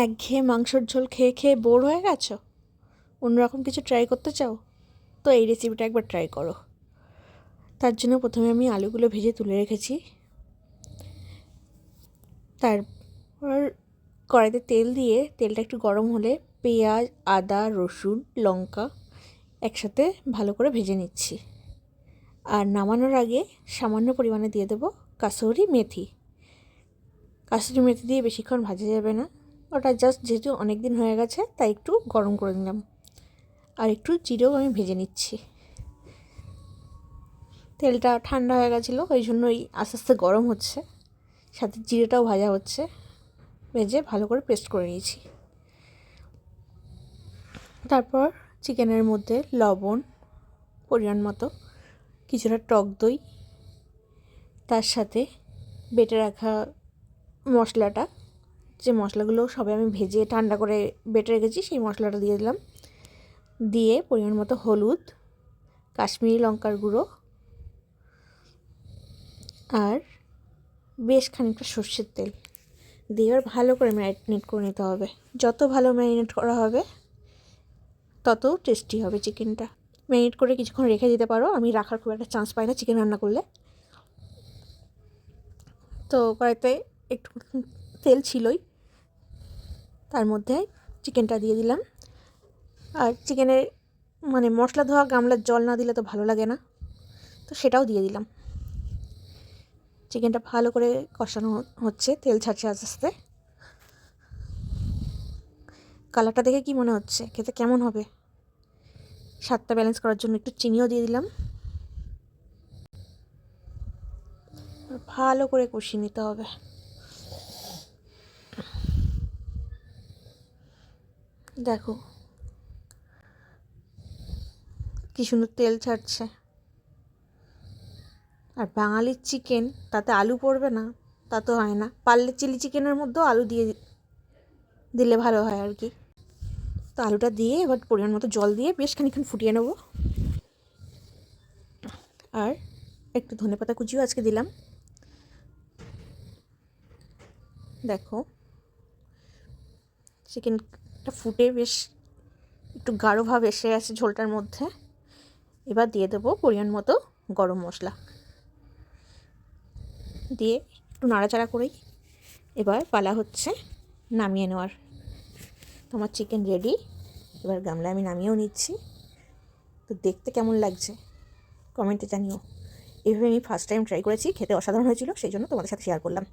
একঘেয়ে মাংসর ঝোল খেয়ে খেয়ে বোর হয়ে গেছো? অন্যরকম কিছু ট্রাই করতে চাও? তো এই রেসিপিটা একবার ট্রাই করো। তার জন্য প্রথমে আমি আলুগুলো ভেজে তুলে রেখেছি। তারপর কড়াইতে তেল দিয়ে তেলটা একটু গরম হলে পেঁয়াজ, আদা, রসুন, লঙ্কা একসাথে ভালো করে ভেজে নিচ্ছি। আর নামানোর আগে সামান্য পরিমাণে দিয়ে দেবো কাসুরি মেথি। কাসুরি মেথি দিয়ে বেশিক্ষণ ভাজা যাবে না, ওটা জাস্ট যেহেতু অনেক দিন হয়ে গেছে তাই একটু গরম করে নিলাম। আর একটু জিরেও আমি ভেজে নিচ্ছি। তেলটা ঠান্ডা হয়ে গেছিলো, ওই জন্যই আস্তে আস্তে গরম হচ্ছে, সাথে জিরেটাও ভাজা হচ্ছে। ভেজে ভালো করে পেস্ট করে নিয়েছি। তারপর চিকেনের মধ্যে লবণ পরিমাণ মতো, কিছুটা টক দই, তার সাথে বেটে রাখা মশলাটা, যে মশলাগুলো সবে আমি ভেজে ঠান্ডা করে বেটে রেখেছি সেই মশলাটা দিয়ে দিলাম। দিয়ে পরিমাণ মতো হলুদ, কাশ্মীরি লঙ্কার গুঁড়ো আর বেশ খানিকটা সর্ষের তেল দিয়ে এবার ভালো করে ম্যারিনেট করে নিতে হবে। যত ভালো ম্যারিনেট করা হবে তত টেস্টি হবে চিকেনটা। ম্যারিনেট করে কিছুক্ষণ রেখে দিতে পারো, আমি রাখার খুব একটা চান্স পাই না চিকেন রান্না করলে। তো কড়াইতে একটু তেল ছিলই, তার মধ্যে চিকেনটা দিয়ে দিলাম। আর চিকেনের মশলা ধোয়া গামলার জল না দিলে তো ভালো লাগে না, তো সেটাও দিয়ে দিলাম। চিকেনটা ভালো করে কষানো হচ্ছে, তেল ছাড়ছে আস্তে আস্তে। কালারটা দেখে কি মনে হচ্ছে খেতে কেমন হবে? স্বাদটা ব্যালেন্স করার জন্য একটু চিনিও দিয়ে দিলাম। ভালো করে কষিয়ে নিতে হবে। দেখো কি সুন্দর তেল ছাড়ছে। আর বাঙালির চিকেন, তাতে আলু পড়বে না তা তো হয় না। পারলে চিলি চিকেনের মধ্যেও আলু দিয়ে দিলে ভালো হয় আর কি। তো আলুটা দিয়ে এবার পরিমাণ মতো জল দিয়ে বেশ খানিকক্ষণ ফুটিয়ে নেব। আর একটু ধনেপাতা কুচিও আজকে দিলাম। দেখো চিকেনটা ফুটে বেশ একটু গাঢ় ভাব এসে গেছে ঝোলটার মধ্যে। এবার দিয়ে দেবো পরিমাণ মতো গরম মশলা, দিয়ে একটু নাড়াচাড়া করেই এবার পালা হচ্ছে নামিয়ে নেওয়ার। তোমার চিকেন রেডি। এবার গামলায় আমি নামিয়েও নিচ্ছি। তো দেখতে কেমন লাগছে কমেন্টে জানিও। এভাবে আমি ফার্স্ট টাইম ট্রাই করেছি, খেতে অসাধারণ হয়েছিল, সেই জন্য তোমাদের সাথে শেয়ার করলাম।